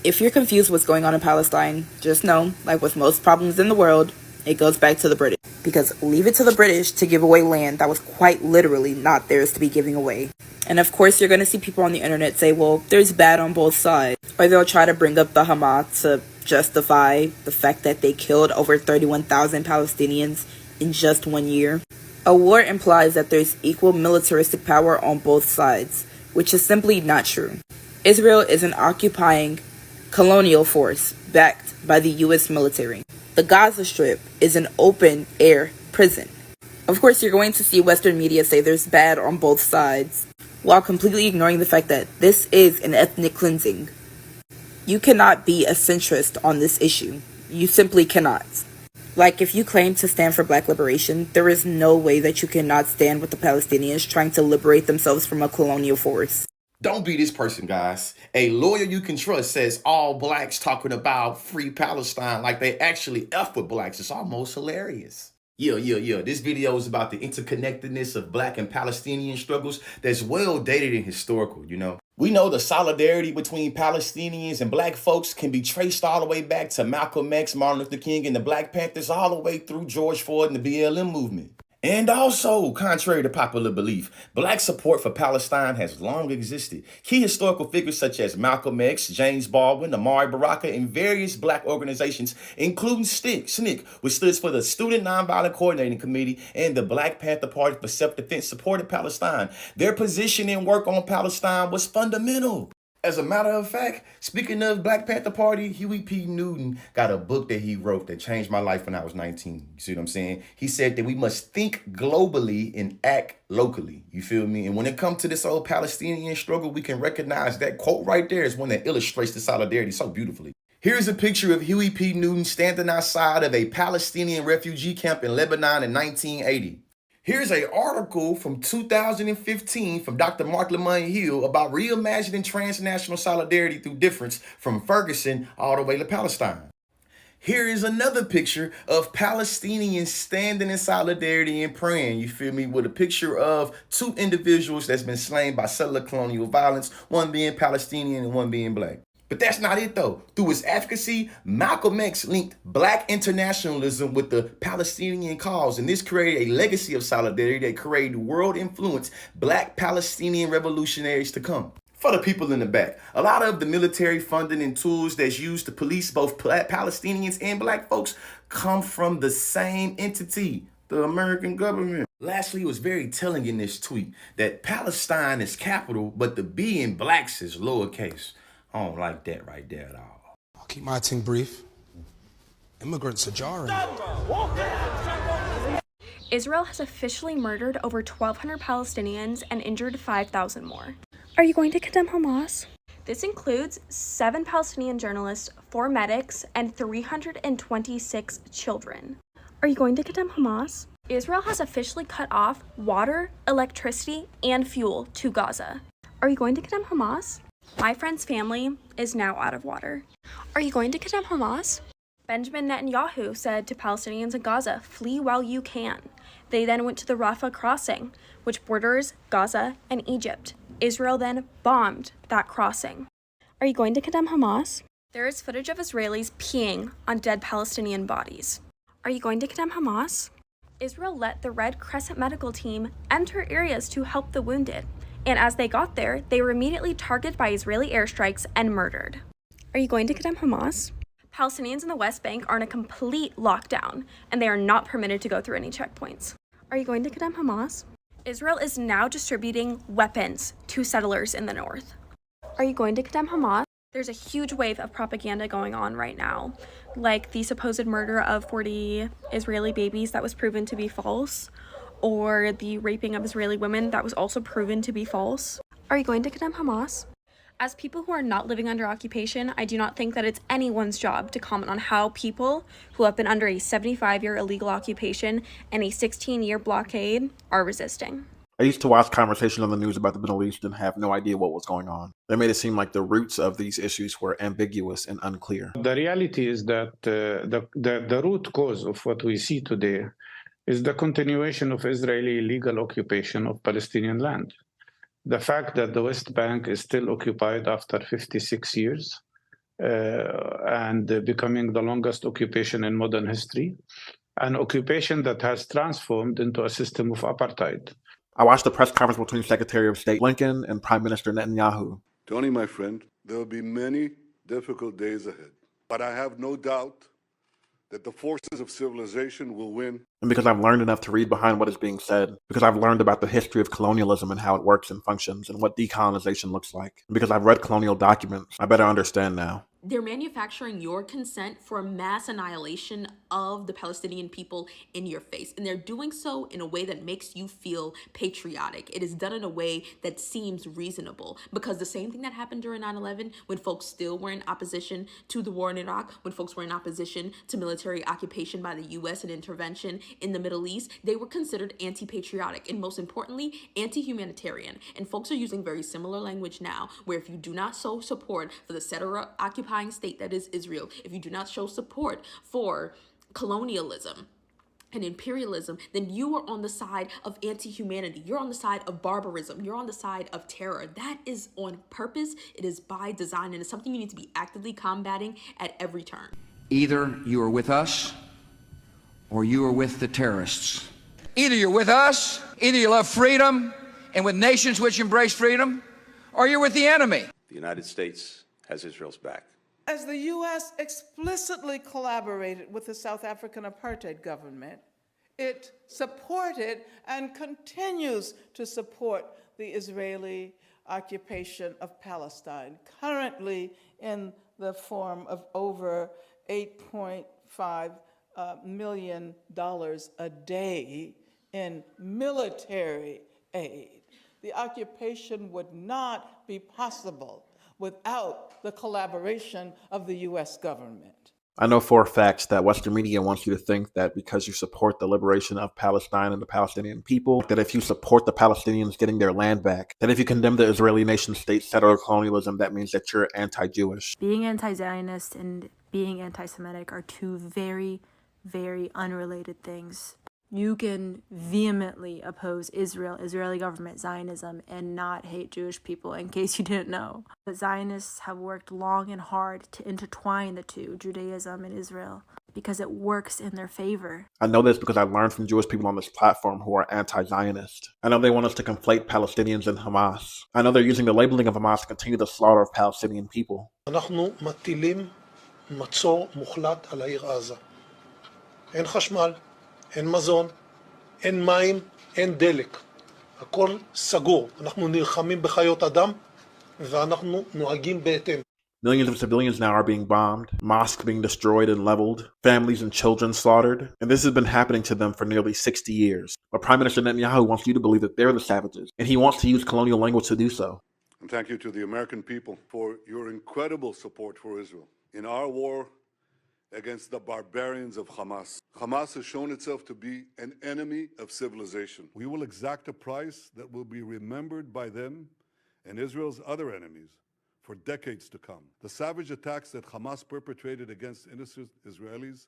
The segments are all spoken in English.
If you're confused what's going on in Palestine, just know, like with most problems in the world, it goes back to the British. Because leave it to the British to give away land that was quite literally not theirs to be giving away. And of course, you're going to see people on the internet say, well, there's bad on both sides. Or they'll try to bring up the Hamas to justify the fact that they killed over 31,000 Palestinians in just 1 year. A war implies that there's equal militaristic power on both sides, which is simply not true. Israel is an occupying colonial force backed by the US military. The Gaza Strip is an open-air prison. Of course, you're going to see Western media say there's bad on both sides, while completely ignoring the fact that this is an ethnic cleansing. You cannot be a centrist on this issue. You simply cannot. Like, if you claim to stand for black liberation, there is no way that you cannot stand with the Palestinians trying to liberate themselves from a colonial force. Don't be this person, guys. A lawyer you can trust says all blacks talking about free Palestine like they actually F with blacks. It's almost hilarious. Yeah. This video is about the interconnectedness of black and Palestinian struggles that's well dated and historical, you know. We know the solidarity between Palestinians and black folks can be traced all the way back to Malcolm X, Martin Luther King, and the Black Panthers, all the way through George Floyd and the BLM movement. And also, contrary to popular belief, black support for Palestine has long existed. Key historical figures such as Malcolm X, James Baldwin, Amari Baraka, and various black organizations, including SNCC, which stood for the Student Nonviolent Coordinating Committee, and the Black Panther Party for Self-Defense, supported Palestine. Their position and work on Palestine was fundamental. As a matter of fact, speaking of Black Panther Party, Huey P. Newton got a book that he wrote that changed my life when I was 19. You see what I'm saying? He said that we must think globally and act locally. You feel me? And when it comes to this old Palestinian struggle, we can recognize that quote right there is one that illustrates the solidarity so beautifully. Here's a picture of Huey P. Newton standing outside of a Palestinian refugee camp in Lebanon in 1980. Here's an article from 2015 from Dr. Mark Lamont Hill about reimagining transnational solidarity through difference from Ferguson all the way to Palestine. Here is another picture of Palestinians standing in solidarity and praying, you feel me, with a picture of two individuals that's been slain by settler colonial violence, one being Palestinian and one being black. But that's not it though. Through his advocacy, Malcolm X linked black internationalism with the Palestinian cause, and this created a legacy of solidarity that created world influence black Palestinian revolutionaries to come. For the people in the back, a lot of the military funding and tools that's used to police both Palestinians and black folks come from the same entity, the American government. Lastly, it was very telling in this tweet that Palestine is capital, but the B in blacks is lowercase. I don't like that right there at all. I'll keep my thing brief. Immigrants are jarring. Israel has officially murdered over 1,200 Palestinians and injured 5,000 more. Are you going to condemn Hamas? This includes 7 Palestinian journalists, 4 medics, and 326 children. Are you going to condemn Hamas? Israel has officially cut off water, electricity, and fuel to Gaza. Are you going to condemn Hamas? My friend's family is now out of water. Are you going to condemn Hamas? Benjamin Netanyahu said to Palestinians in Gaza, flee while you can. They then went to the Rafah crossing, which borders Gaza and Egypt. Israel then bombed that crossing. Are you going to condemn Hamas? There is footage of Israelis peeing on dead Palestinian bodies. Are you going to condemn Hamas? Israel let the Red Crescent medical team enter areas to help the wounded. And as they got there, they were immediately targeted by Israeli airstrikes and murdered. Are you going to condemn Hamas? Palestinians in the West Bank are in a complete lockdown, and they are not permitted to go through any checkpoints. Are you going to condemn Hamas? Israel is now distributing weapons to settlers in the north. Are you going to condemn Hamas? There's a huge wave of propaganda going on right now, like the supposed murder of 40 Israeli babies that was proven to be false, or the raping of Israeli women that was also proven to be false. Are you going to condemn Hamas? As people who are not living under occupation, I do not think that it's anyone's job to comment on how people who have been under a 75-year illegal occupation and a 16-year blockade are resisting. I used to watch conversation on the news about the Middle East and have no idea what was going on. They made it seem like the roots of these issues were ambiguous and unclear. The reality is that the root cause of what we see today is the continuation of Israeli illegal occupation of Palestinian land. The fact that the West Bank is still occupied after 56 years and becoming the longest occupation in modern history, an occupation that has transformed into a system of apartheid. I watched the press conference between Secretary of State Blinken and Prime Minister Netanyahu. Tony, my friend, there will be many difficult days ahead, but I have no doubt that the forces of civilization will win. And because I've learned enough to read behind what is being said, because I've learned about the history of colonialism and how it works and functions and what decolonization looks like, and because I've read colonial documents, I better understand now. They're manufacturing your consent for mass annihilation of the Palestinian people in your face. And they're doing so in a way that makes you feel patriotic. It is done in a way that seems reasonable, because the same thing that happened during 9/11, when folks still were in opposition to the war in Iraq, when folks were in opposition to military occupation by the US and intervention in the Middle East, they were considered anti-patriotic and, most importantly, anti-humanitarian. And folks are using very similar language now, where if you do not show support for the settler-occupying state that is Israel, if you do not show support for colonialism and imperialism, then you are on the side of anti-humanity. You're on the side of barbarism. You're on the side of terror. That is on purpose. It is by design, and it's something you need to be actively combating at every turn. Either you are with us or you are with the terrorists. Either you're with us, either you love freedom and with nations which embrace freedom, or you're with the enemy. The United States has Israel's back. As the U.S. explicitly collaborated with the South African apartheid government, it supported and continues to support the Israeli occupation of Palestine, currently in the form of over $8.5 million a day in military aid. The occupation would not be possible without the collaboration of the U.S. government. I know for a fact that Western media wants you to think that because you support the liberation of Palestine and the Palestinian people, that if you support the Palestinians getting their land back, that if you condemn the Israeli nation-state settler colonialism, that means that you're anti-Jewish. Being anti-Zionist and being anti-Semitic are two very, very unrelated things. You can vehemently oppose Israel, Israeli government, Zionism, and not hate Jewish people, in case you didn't know. But Zionists have worked long and hard to intertwine the two, Judaism and Israel, because it works in their favor. I know this because I learned from Jewish people on this platform who are anti-Zionist. I know they want us to conflate Palestinians and Hamas. I know they're using the labeling of Hamas to continue the slaughter of Palestinian people. אנחנו מטילים מצור מוחלט על העיר עזה. אין חשמל. אין מזון, אין מים, אין דלק. הכל סגור. אנחנו נלחמים בחיות אדם ואנחנו נוהגים בהתאם. Millions of civilians now are being bombed, mosques being destroyed and leveled, families and children slaughtered, and this has been happening to them for nearly 60 years. But Prime Minister Netanyahu wants you to believe that they're the savages, and he wants to use colonial language to do so. And thank you to the American people for your incredible support for Israel. In our war against the barbarians of Hamas, Hamas has shown itself to be an enemy of civilization. We will exact a price that will be remembered by them and Israel's other enemies for decades to come. The savage attacks that Hamas perpetrated against innocent Israelis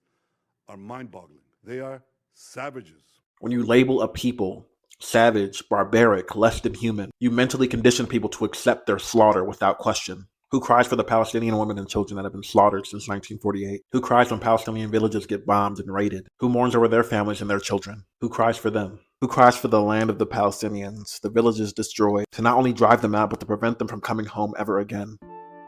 are mind-boggling. They are savages. When you label a people savage, barbaric, less than human, you mentally condition people to accept their slaughter without question. Who cries for the Palestinian women and children that have been slaughtered since 1948? Who cries when Palestinian villages get bombed and raided? Who mourns over their families and their children? Who cries for them? Who cries for the land of the Palestinians, the villages destroyed, to not only drive them out, but to prevent them from coming home ever again?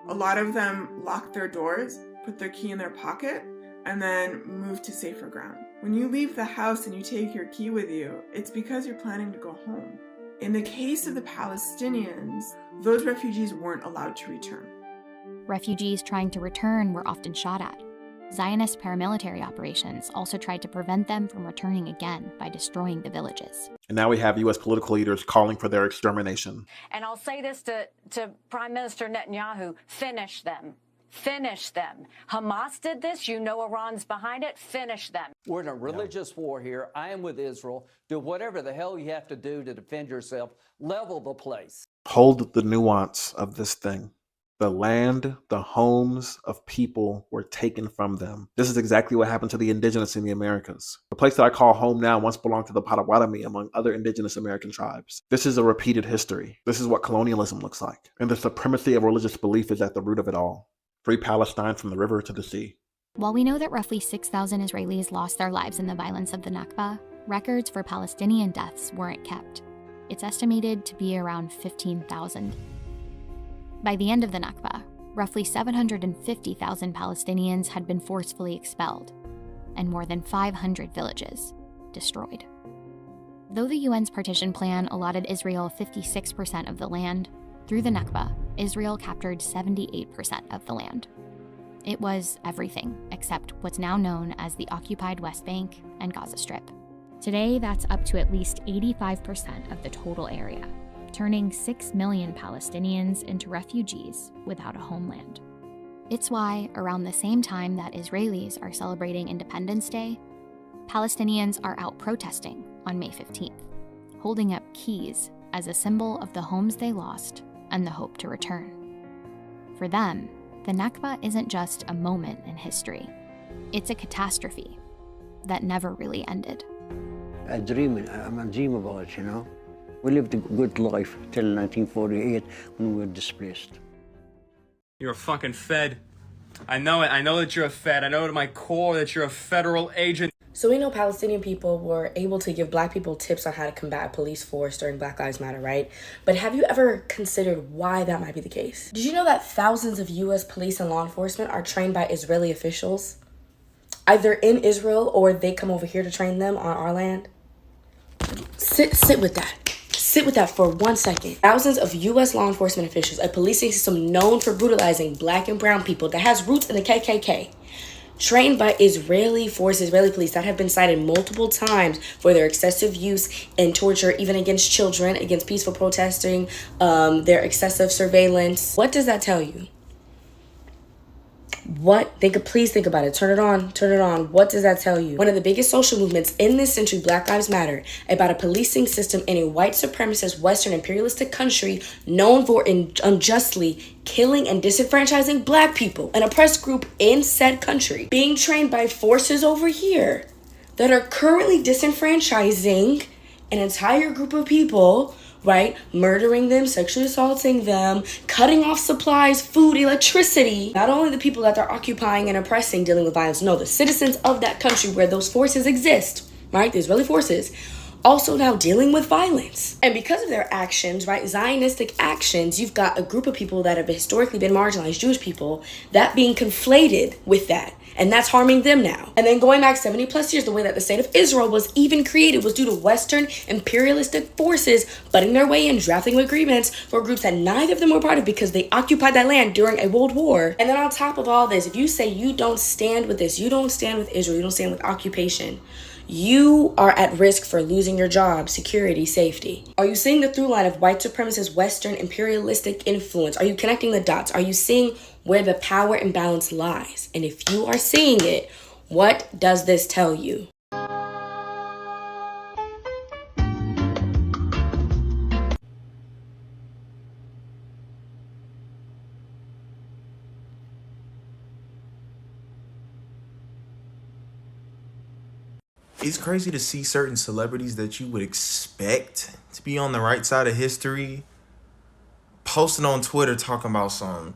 A lot of them lock their doors, put their key in their pocket, and then move to safer ground. When you leave the house and you take your key with you, it's because you're planning to go home. In the case of the Palestinians, those refugees weren't allowed to return. Refugees trying to return were often shot at. Zionist paramilitary operations also tried to prevent them from returning again by destroying the villages. And now we have U.S. political leaders calling for their extermination. And I'll say this to Prime Minister Netanyahu, finish them. Finish them. Hamas did this. You know Iran's behind it. Finish them. We're in a religious war here. I am with Israel. Do whatever the hell you have to do to defend yourself. Level the place. Hold the nuance of this thing. The land, the homes of people were taken from them. This is exactly what happened to the indigenous in the Americas. The place that I call home now once belonged to the Potawatomi, among other indigenous American tribes. This is a repeated history. This is what colonialism looks like. And the supremacy of religious belief is at the root of it all. Free Palestine from the river to the sea. While we know that roughly 6,000 Israelis lost their lives in the violence of the Nakba, records for Palestinian deaths weren't kept. It's estimated to be around 15,000. By the end of the Nakba, roughly 750,000 Palestinians had been forcefully expelled, and more than 500 villages destroyed. Though the UN's partition plan allotted Israel 56% of the land, through the Nakba, Israel captured 78% of the land. It was everything except what's now known as the occupied West Bank and Gaza Strip. Today, that's up to at least 85% of the total area, turning 6 million Palestinians into refugees without a homeland. It's why, around the same time that Israelis are celebrating Independence Day, Palestinians are out protesting on May 15th, holding up keys as a symbol of the homes they lost and the hope to return. For them, the Nakba isn't just a moment in history. It's a catastrophe that never really ended. I'm a dream about it, you know. We lived a good life till 1948 when we were displaced. You're a fucking Fed. I know it. I know that you're a Fed. I know to my core that you're a federal agent. So we know Palestinian people were able to give Black people tips on how to combat police force during Black Lives Matter, right? But have you ever considered why that might be the case? Did you know that thousands of U.S. police and law enforcement are trained by Israeli officials? Either in Israel or they come over here to train them on our land? Sit with that. Sit with that for 1 second. Thousands of U.S. law enforcement officials, a policing system known for brutalizing Black and brown people that has roots in the KKK, trained by Israeli forces, Israeli police that have been cited multiple times for their excessive use and torture, even against children, against peaceful protesting, their excessive surveillance. What does that tell you? Please think about it. Turn it on. What does that tell you? One of the biggest social movements in this century, Black Lives Matter, about a policing system in a white supremacist, Western imperialistic country known for unjustly killing and disenfranchising Black people, an oppressed group in said country, being trained by forces over here that are currently disenfranchising an entire group of people, right? Murdering them, sexually assaulting them, cutting off supplies, food, electricity. Not only the people that they're occupying and oppressing, dealing with violence, no, the citizens of that country where those forces exist, right? The Israeli forces, also now dealing with violence. And because of their actions, right, Zionistic actions, you've got a group of people that have historically been marginalized, Jewish people, that being conflated with that. And that's harming them now. And then going back 70 plus years, the way that the state of Israel was even created was due to Western imperialistic forces butting their way in, drafting agreements for groups that neither of them were part of because they occupied that land during a world war. And then on top of all this, if you say you don't stand with this, you don't stand with Israel, you don't stand with occupation, you are at risk for losing your job, security, safety. Are you seeing the through line of white supremacist, Western imperialistic influence? Are you connecting the dots? Are you seeing where the power imbalance lies? And if you are seeing it, what does this tell you? It's crazy to see certain celebrities that you would expect to be on the right side of history posting on Twitter talking about some,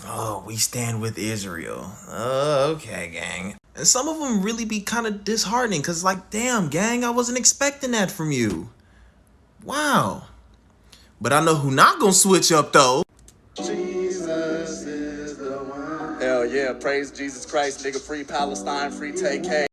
oh, we stand with Israel. Okay, gang. And some of them really be kind of disheartening because like, damn, gang, I wasn't expecting that from you. Wow. But I know who not gonna switch up though. Jesus is the one. Hell yeah, praise Jesus Christ, nigga, free Palestine, free TK.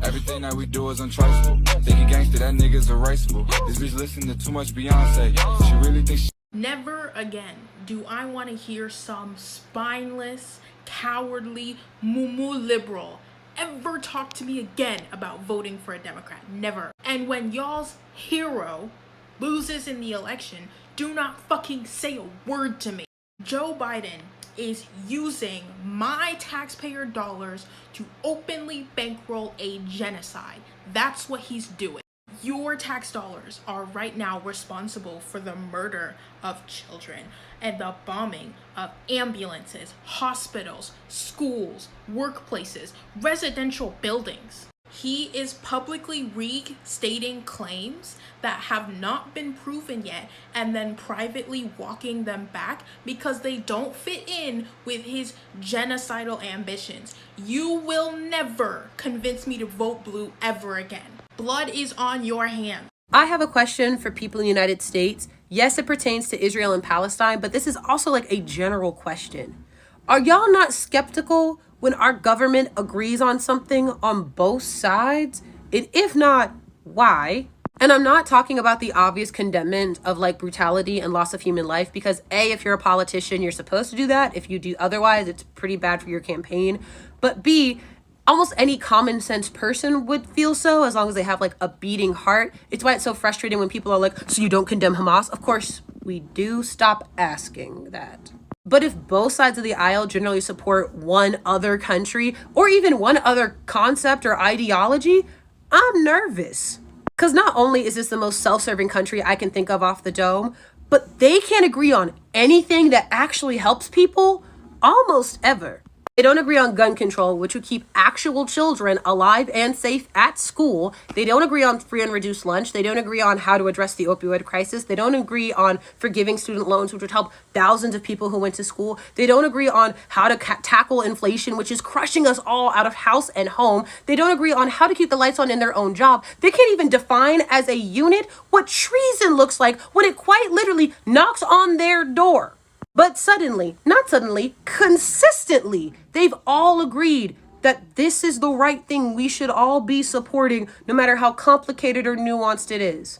Everything that we do is untraceable. Thinking gangster, that nigga's erasable. This bitch listening to too much Beyonce. She really thinks Never again do I want to hear some spineless, cowardly, moo-moo liberal ever talk to me again about voting for a Democrat. Never. And when y'all's hero loses in the election, do not fucking say a word to me. Joe Biden is using my taxpayer dollars to openly bankroll a genocide. That's what he's doing. Your tax dollars are right now responsible for the murder of children and the bombing of ambulances, hospitals, schools, workplaces, residential buildings. He is publicly restating claims that have not been proven yet and then privately walking them back because they don't fit in with his genocidal ambitions. You will never convince me to vote blue ever again. Blood is on your hands. I have a question for people in the United States. Yes, it pertains to Israel and Palestine, but this is also like a general question. Are y'all not skeptical when our government agrees on something on both sides? And if not, why? And I'm not talking about the obvious condemnment of like brutality and loss of human life, because A, if you're a politician, you're supposed to do that. If you do otherwise, it's pretty bad for your campaign. But B, almost any common sense person would feel so, as long as they have like a beating heart. It's why it's so frustrating when people are like, so you don't condemn Hamas? Of course we do. Stop asking that. But if both sides of the aisle generally support one other country or even one other concept or ideology, I'm nervous. Because not only is this the most self-serving country I can think of off the dome, but they can't agree on anything that actually helps people almost ever. They don't agree on gun control, which would keep actual children alive and safe at school. They don't agree on free and reduced lunch. They don't agree on how to address the opioid crisis. They don't agree on forgiving student loans, which would help thousands of people who went to school. They don't agree on how to tackle inflation, which is crushing us all out of house and home. They don't agree on how to keep the lights on in their own job. They can't even define as a unit what treason looks like when it quite literally knocks on their door. But suddenly, not suddenly, consistently, they've all agreed that this is the right thing we should all be supporting, no matter how complicated or nuanced it is.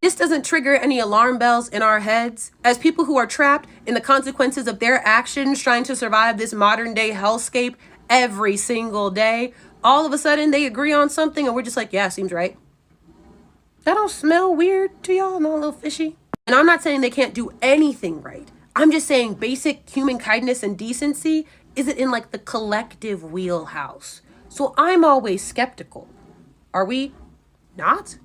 This doesn't trigger any alarm bells in our heads as people who are trapped in the consequences of their actions trying to survive this modern day hellscape every single day. All of a sudden, they agree on something and we're just like, yeah, seems right. That don't smell weird to y'all? Not a little fishy? And I'm not saying they can't do anything right. I'm just saying basic human kindness and decency isn't in like the collective wheelhouse. So I'm always skeptical. Are we not?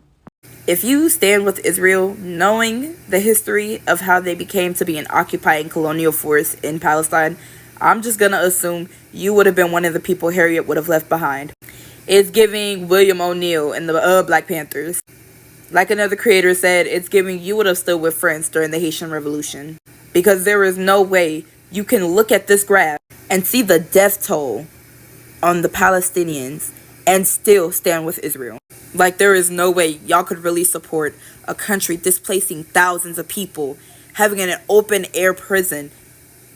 If you stand with Israel, knowing the history of how they became to be an occupying colonial force in Palestine, I'm just gonna assume you would have been one of the people Harriet would have left behind. It's giving William O'Neill and the Black Panthers. Like another creator said, it's giving you would have stood with France during the Haitian Revolution. Because there is no way you can look at this graph and see the death toll on the Palestinians and still stand with Israel. Like, there is no way y'all could really support a country displacing thousands of people, having an open air prison,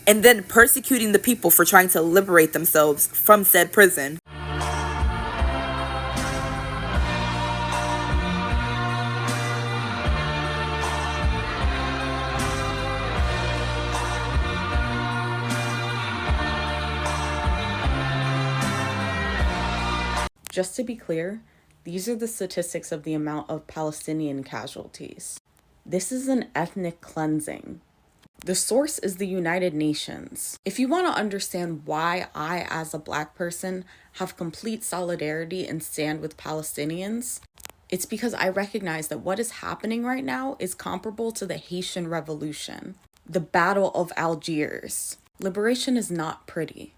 and then persecuting the people for trying to liberate themselves from said prison. Just to be clear, these are the statistics of the amount of Palestinian casualties. This is an ethnic cleansing. The source is the United Nations. If you want to understand why I, as a Black person, have complete solidarity and stand with Palestinians, it's because I recognize that what is happening right now is comparable to the Haitian Revolution, the Battle of Algiers. Liberation is not pretty.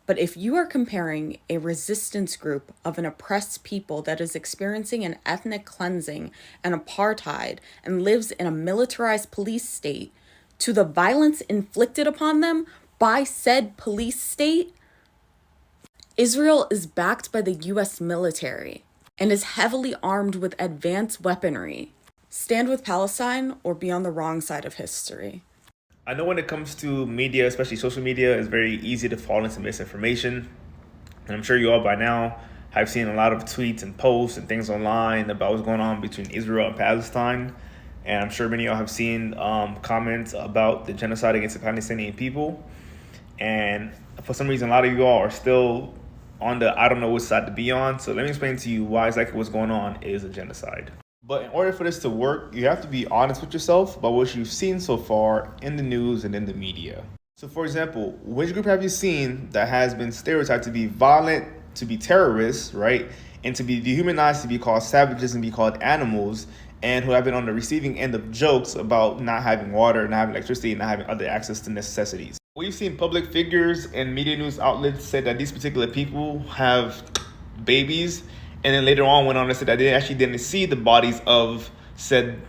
But if you are comparing a resistance group of an oppressed people that is experiencing an ethnic cleansing and apartheid and lives in a militarized police state to the violence inflicted upon them by said police state, Israel is backed by the US military and is heavily armed with advanced weaponry. Stand with Palestine or be on the wrong side of history. I know when it comes to media, especially social media, it's very easy to fall into misinformation. And I'm sure you all by now have seen a lot of tweets and posts and things online about what's going on between Israel and Palestine. And I'm sure many of y'all have seen comments about the genocide against the Palestinian people. And for some reason, a lot of you all are still on the I don't know which side to be on. So let me explain to you why exactly what's going on is a genocide. But in order for this to work, you have to be honest with yourself about what you've seen so far in the news and in the media. So for example, which group have you seen that has been stereotyped to be violent, to be terrorists, right? And to be dehumanized, to be called savages and be called animals, and who have been on the receiving end of jokes about not having water, not having electricity, and not having other access to necessities. We've seen public figures and media news outlets say that these particular people have babies, and then later on went on to say that they actually didn't see the bodies of said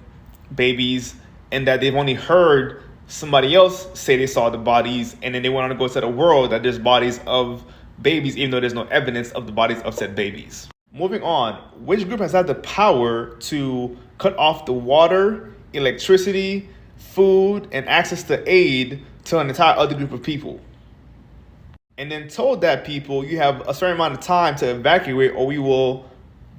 babies, and that they've only heard somebody else say they saw the bodies, and then they went on to go to the world that there's bodies of babies, even though there's no evidence of the bodies of said babies. Moving on, which group has had the power to cut off the water, electricity, food, and access to aid to an entire other group of people? And then told that people, you have a certain amount of time to evacuate or we will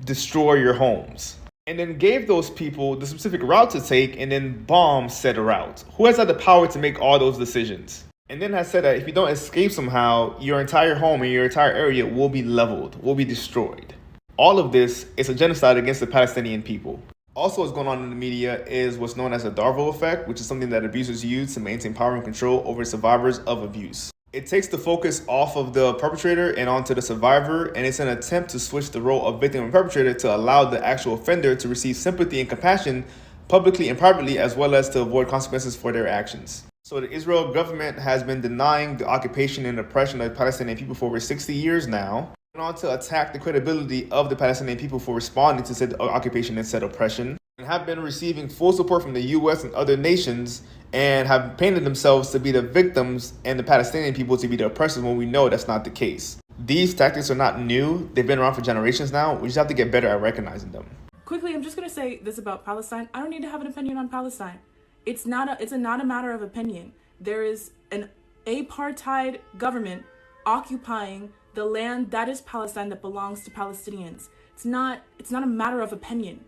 destroy your homes. And then gave those people the specific route to take and then bomb said route. Who has had the power to make all those decisions? And then has said that if you don't escape somehow, your entire home and your entire area will be leveled, will be destroyed. All of this is a genocide against the Palestinian people. Also, what's going on in the media is what's known as the Darvo effect, which is something that abusers use to maintain power and control over survivors of abuse. It takes the focus off of the perpetrator and onto the survivor, and it's an attempt to switch the role of victim and perpetrator to allow the actual offender to receive sympathy and compassion publicly and privately, as well as to avoid consequences for their actions. So the Israel government has been denying the occupation and oppression of the Palestinian people for over 60 years now, and on to attack the credibility of the Palestinian people for responding to said occupation and said oppression, and have been receiving full support from the U.S. and other nations, and have painted themselves to be the victims and the Palestinian people to be the oppressors when we know that's not the case. These tactics are not new. They've been around for generations now. We just have to get better at recognizing them. Quickly, I'm just going to say this about Palestine. I don't need to have an opinion on Palestine. It's not a matter of opinion. There is an apartheid government occupying the land that is Palestine that belongs to Palestinians. It's not a matter of opinion.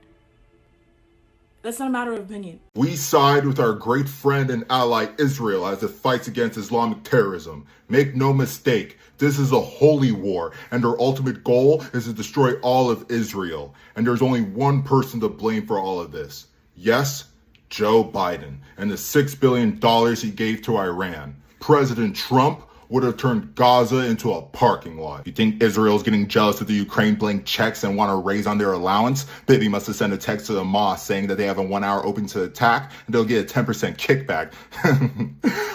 That's not a matter of opinion. We side with our great friend and ally Israel as it fights against Islamic terrorism. Make no mistake, this is a holy war, and our ultimate goal is to destroy all of Israel. And there's only one person to blame for all of this. Yes, Joe Biden, and the $6 billion he gave to Iran. President Trump would have turned Gaza into a parking lot. You think Israel's getting jealous of the Ukraine blank checks and want to raise on their allowance? Bibi must have sent a text to the mosque saying that they have a 1 hour open to attack and they'll get a 10% kickback.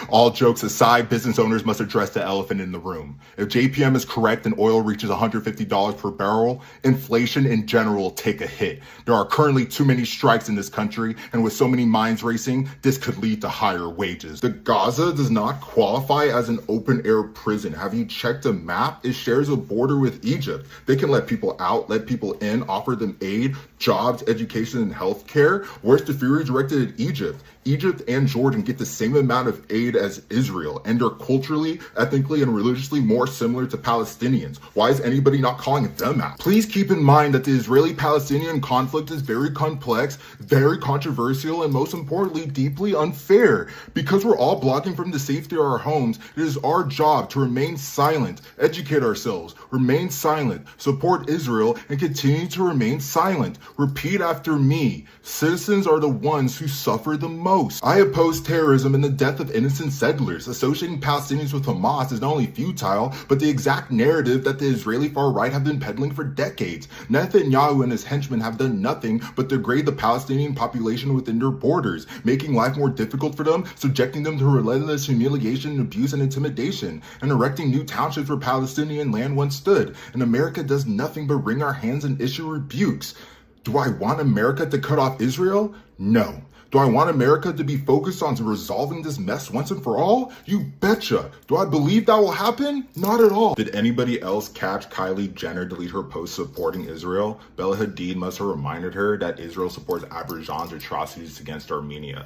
All jokes aside, business owners must address the elephant in the room. If JPM is correct and oil reaches $150 per barrel, inflation in general will take a hit. There are currently too many strikes in this country, and with so many minds racing, this could lead to higher wages. The Gaza does not qualify as an open air prison. Have you checked the map? It shares a border with Egypt. They can let people out, let people in, offer them aid, jobs, education, and healthcare. Where's the fury directed at Egypt? Egypt and Jordan get the same amount of aid as Israel, and are culturally, ethnically, and religiously more similar to Palestinians. Why is anybody not calling them out? Please keep in mind that the Israeli-Palestinian conflict is very complex, very controversial, and most importantly, deeply unfair. Because we're all blocking from the safety of our homes, it is our job to remain silent, educate ourselves, remain silent, support Israel, and continue to remain silent. Repeat after me. Citizens are the ones who suffer the most. I oppose terrorism and the death of innocent settlers. Associating Palestinians with Hamas is not only futile, but the exact narrative that the Israeli far-right have been peddling for decades. Netanyahu and his henchmen have done nothing but degrade the Palestinian population within their borders, making life more difficult for them, subjecting them to relentless humiliation, abuse, and intimidation, and erecting new townships where Palestinian land once stood. And America does nothing but wring our hands and issue rebukes. Do I want America to cut off Israel? No. Do I want America to be focused on resolving this mess once and for all? You betcha. Do I believe that will happen? Not at all. Did anybody else catch Kylie Jenner delete her post supporting Israel? Bella Hadid must have reminded her that Israel supports Azerbaijan's atrocities against Armenia.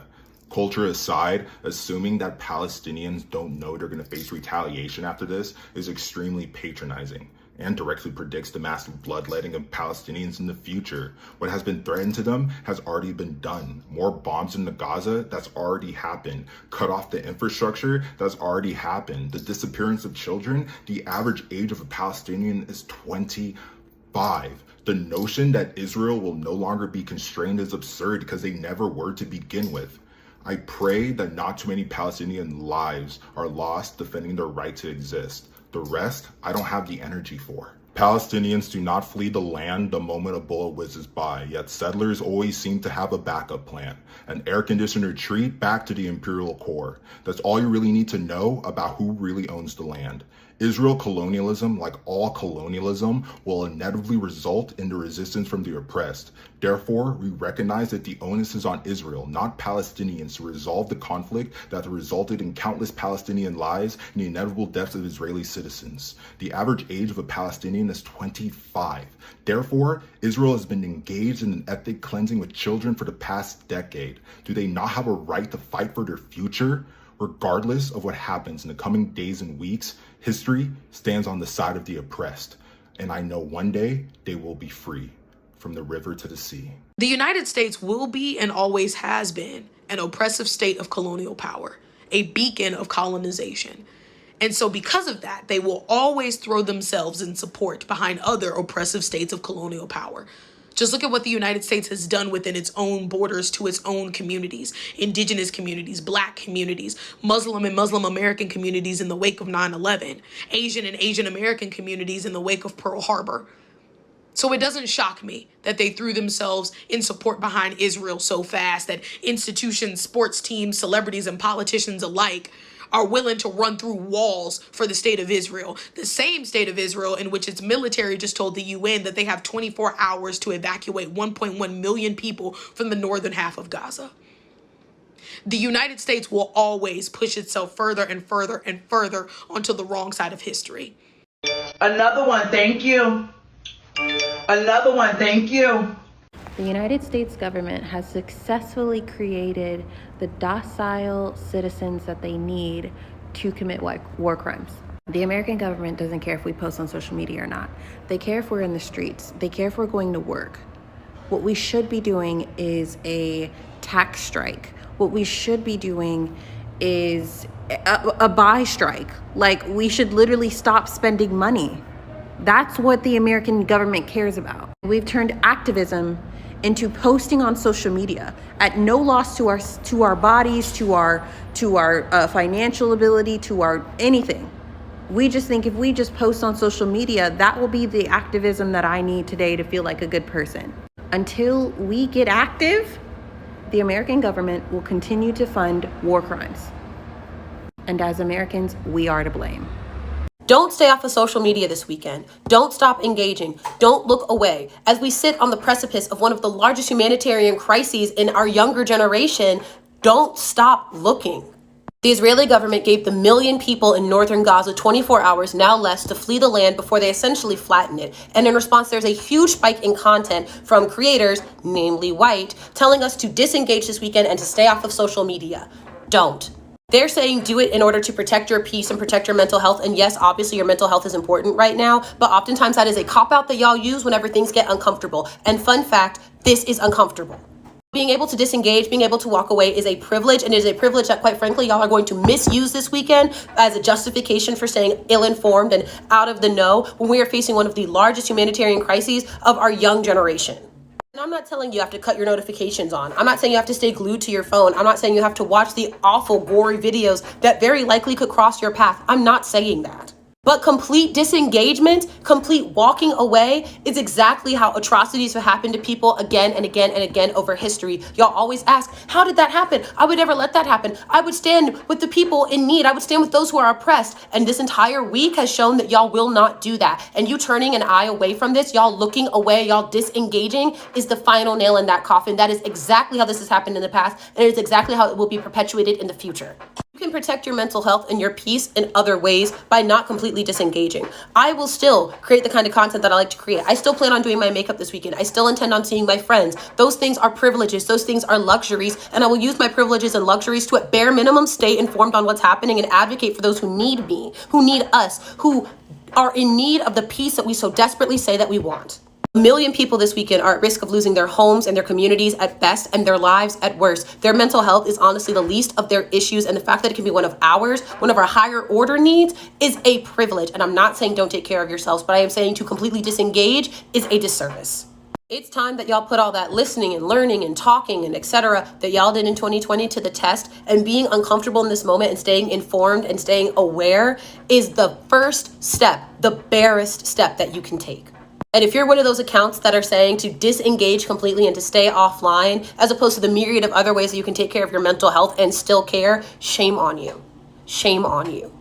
Culture aside, assuming that Palestinians don't know they're going to face retaliation after this is extremely patronizing, and directly predicts the massive bloodletting of Palestinians in the future. What has been threatened to them has already been done. More bombs in the Gaza, that's already happened. Cut off the infrastructure, that's already happened. The disappearance of children, the average age of a Palestinian is 25. The notion that Israel will no longer be constrained is absurd because they never were to begin with. I pray that not too many Palestinian lives are lost defending their right to exist. The rest, I don't have the energy for. Palestinians do not flee the land the moment a bullet whizzes by, yet settlers always seem to have a backup plan, an air-conditioned retreat back to the imperial core. That's all you really need to know about who really owns the land. Israel colonialism, like all colonialism, will inevitably result in the resistance from the oppressed. Therefore, we recognize that the onus is on Israel, not Palestinians, to resolve the conflict that resulted in countless Palestinian lives and the inevitable deaths of Israeli citizens. The average age of a Palestinian is 25. Therefore, Israel has been engaged in an ethnic cleansing with children for the past decade. Do they not have a right to fight for their future? Regardless of what happens in the coming days and weeks, history stands on the side of the oppressed. And I know one day they will be free, from the river to the sea. The United States will be and always has been an oppressive state of colonial power, a beacon of colonization. And so because of that, they will always throw themselves in support behind other oppressive states of colonial power. Just look at what the United States has done within its own borders to its own communities, indigenous communities, black communities, Muslim and Muslim American communities in the wake of 9/11, Asian and Asian American communities in the wake of Pearl Harbor. So it doesn't shock me that they threw themselves in support behind Israel so fast that institutions, sports teams, celebrities, and politicians alike are willing to run through walls for the state of Israel, the same state of Israel in which its military just told the UN that they have 24 hours to evacuate 1.1 million people from the northern half of Gaza. The United States will always push itself further and further and further onto the wrong side of history. Another one, thank you. Another one, thank you. The United States government has successfully created the docile citizens that they need to commit war crimes. The American government doesn't care if we post on social media or not. They care if we're in the streets. They care if we're going to work. What we should be doing is a tax strike. What we should be doing is a buy strike. Like, we should literally stop spending money. That's what the American government cares about. We've turned activism into posting on social media at no loss to our bodies, to our financial ability, to our anything. We just think if we just post on social media, that will be the activism that I need today to feel like a good person. Until we get active, the American government will continue to fund war crimes. And as Americans, we are to blame. Don't stay off of social media this weekend. Don't stop engaging. Don't look away. As we sit on the precipice of one of the largest humanitarian crises in our younger generation, don't stop looking. The Israeli government gave the million people in northern Gaza 24 hours, now less, to flee the land before they essentially flatten it. And in response, there's a huge spike in content from creators, namely white, telling us to disengage this weekend and to stay off of social media. Don't. They're saying do it in order to protect your peace and protect your mental health. And yes, obviously your mental health is important right now, but oftentimes that is a cop-out that y'all use whenever things get uncomfortable. And fun fact, this is uncomfortable. Being able to disengage, being able to walk away is a privilege, and it is a privilege that, quite frankly, y'all are going to misuse this weekend as a justification for staying ill-informed and out of the know when we are facing one of the largest humanitarian crises of our young generation. And I'm not telling you have to cut your notifications on. I'm not saying you have to stay glued to your phone. I'm not saying you have to watch the awful, gory videos that very likely could cross your path. I'm not saying that. But complete disengagement, complete walking away is exactly how atrocities have happened to people again and again and again over history. Y'all always ask, how did that happen? I would never let that happen. I would stand with the people in need. I would stand with those who are oppressed. And this entire week has shown that y'all will not do that. And you turning an eye away from this, y'all looking away, y'all disengaging is the final nail in that coffin. That is exactly how this has happened in the past. And it is exactly how it will be perpetuated in the future. You can protect your mental health and your peace in other ways by not completely disengaging. I will still create the kind of content that I like to create. I still plan on doing my makeup this weekend. I still intend on seeing my friends. Those things are privileges. Those things are luxuries. And I will use my privileges and luxuries to, at bare minimum, stay informed on what's happening and advocate for those who need me, who need us, who are in need of the peace that we so desperately say that we want. 1 million people this weekend are at risk of losing their homes and their communities at best and their lives at worst. Their mental health is honestly the least of their issues, and the fact that it can be one of ours, one of our higher order needs, is a privilege. And I'm not saying don't take care of yourselves, but I am saying to completely disengage is a disservice. It's time that y'all put all that listening and learning and talking and etc. that y'all did in 2020 to the test, and being uncomfortable in this moment and staying informed and staying aware is the first step, the barest step that you can take. And if you're one of those accounts that are saying to disengage completely and to stay offline, as opposed to the myriad of other ways that you can take care of your mental health and still care, shame on you. Shame on you.